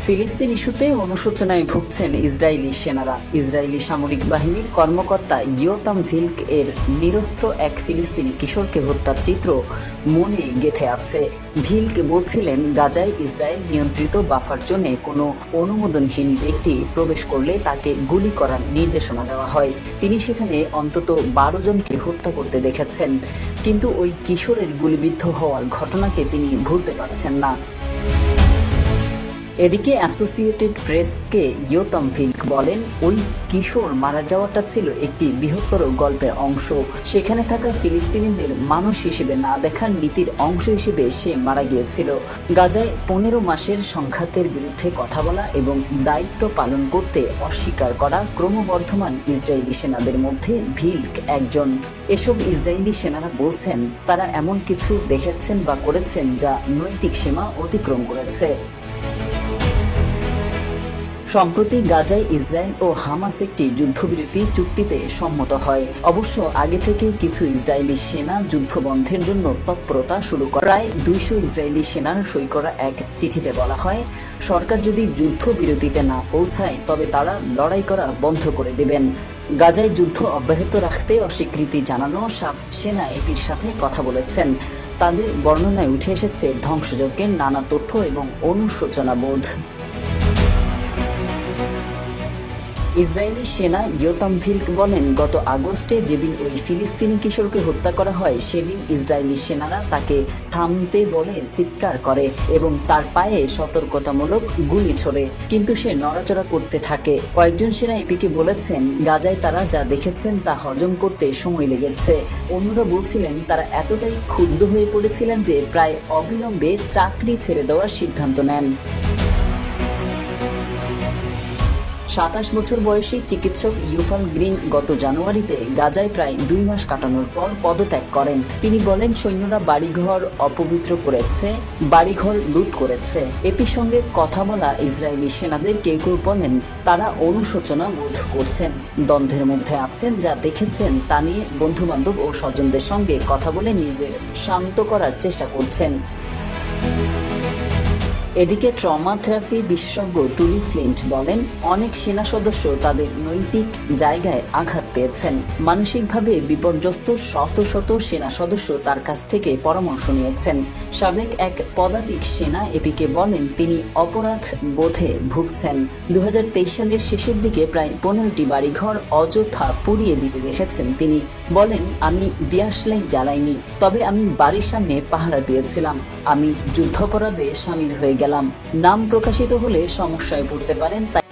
ফিলিস্তিন ইস্যুতে অনুশোচনায় ভুগছেন ইসরায়েলি সেনারা। ইসরায়েলি সামরিক বাহিনীর কর্মকর্তা ইয়োতাম ভিল্ক এর নিরস্ত্র এক ফিলিস্তিনি কিশোরকে হত্যার চিত্র মনে গেঁথে আছে। ভিল্ক বলছিলেন, গাজায় ইসরায়েল নিয়ন্ত্রিত বাফার জোনে কোনো অনুমোদনহীন ব্যক্তি প্রবেশ করলে তাকে গুলি করার নির্দেশনা দেওয়া হয়। তিনি সেখানে অন্তত 12 জনকে হত্যা করতে দেখেছেন, কিন্তু ওই কিশোরের গুলিবিদ্ধ হওয়ার ঘটনাকে তিনি ভুলতে পারছেন না। এদিকে অ্যাসোসিয়েটেড প্রেসকে ইয়োতাম ভিল্ক বলেন, ওই কিশোর মারা যাওয়াটা ছিল একটি বৃহত্তর গল্পের অংশ। সেখানে থাকা ফিলিস্তিনিদের মানুষ হিসেবে না দেখার নীতির অংশ হিসেবে সে মারা গিয়েছিল। গাজায় 15 মাসের সংঘাতের বিরুদ্ধে কথা বলা এবং দায়িত্ব পালন করতে অস্বীকার করা ক্রমবর্ধমান ইসরায়েলি সেনাদের মধ্যে ভিল্ক একজন। এসব ইসরায়েলি সেনারা বলছেন, তারা এমন কিছু দেখেছেন বা করেছেন যা নৈতিক সীমা অতিক্রম করেছে। সম্প্রতি গাজায় ইসরায়েল ও হামাস একটি যুদ্ধবিরতি চুক্তিতে সম্মত হয়। অবশ্য আগে থেকে কিছু ইসরায়েলি সেনা যুদ্ধবন্ধের জন্য তৎপরতা শুরু করে। প্রায় 200 ইসরায়েলি সেনার সই করা এক চিঠিতে বলা হয়, সরকার যদি যুদ্ধবিরতিতে না পৌঁছায় তবে তারা লড়াই করা বন্ধ করে দেবেন। গাজায় যুদ্ধ অব্যাহত রাখতে অস্বীকৃতি জানানো 7 সেনা এপির সাথে কথা বলেছেন। তাদের বর্ণনায় উঠে এসেছে ধ্বংসযজ্ঞের নানা তথ্য এবং অনুশোচনা বোধ। ইসরায়েলি সেনা ইয়োতাম ভিল্ক বলেন, গত আগস্টে যেদিন ওই ফিলিস্তিনি কিশোরকে হত্যা করা হয় সেদিন ইসরায়েলি সেনারা তাকে থামতে বলে চিৎকার করে এবং তার পায়ে সতর্কতামূলক গুলি ছোড়ে, কিন্তু সে নড়াচড়া করতে থাকে। কয়েকজন সেনা এপিকে বলেছেন, গাজায় তারা যা দেখেছেন তা হজম করতে সময় লেগেছে। অন্যরা বলছিলেন, তারা এতটাই ক্ষুব্ধ হয়ে পড়েছিলেন যে প্রায় অবিলম্বে চাকরি ছেড়ে দেওয়ার সিদ্ধান্ত নেন। 27 বছর বয়সী চিকিৎসক ইউফাল গ্রিন গত জানুয়ারিতে গাজায় প্রায় 2 মাস কাটানোর পর পদত্যাগ করেন। তিনি বলেন, সৈন্যরা বাড়িঘর অপবিত্র করেছে, বাড়িঘর লুট করেছে। এপির সঙ্গে কথা বলা ইসরায়েলি সেনাদের কেউ কেউ বলেন, তারা অনুশোচনা বোধ করছেন, দ্বন্দ্বের মধ্যে আছেন, যা দেখেছেন তা নিয়ে বন্ধুবান্ধব ও স্বজনদের সঙ্গে কথা বলে নিজেদের শান্ত করার চেষ্টা করছেন। এদিকে ট্রমা থেরাপি বিশেষজ্ঞ টুলি ফ্লিন্ট বলেন, অনেক সেনা সদস্য তাদের নৈতিক জায়গায় আঘাত পেয়েছেন। মানসিকভাবে বিপর্যস্ত শত শত সেনা সদস্য তার কাছ থেকে পরামর্শ নিয়েছেন। সাবেক এক পদাতিক সেনা এপিকে বলেন, তিনি অপরাধ বোধে ভুগছেন। 2023 সালের শেষের দিকে প্রায় 15টি বাড়িঘর অযথা পুড়িয়ে দিতে দেখেছেন। তিনি বলেন, আমি দিয়াশলাই জ্বালাইনি, তবে আমি বাড়ির সামনে পাহারা দিয়েছিলাম। আমি যুদ্ধাপরাধে সামিল হয়ে গেলাম। নাম প্রকাশিত হলে সমস্যায় পড়তে পারেন, তাই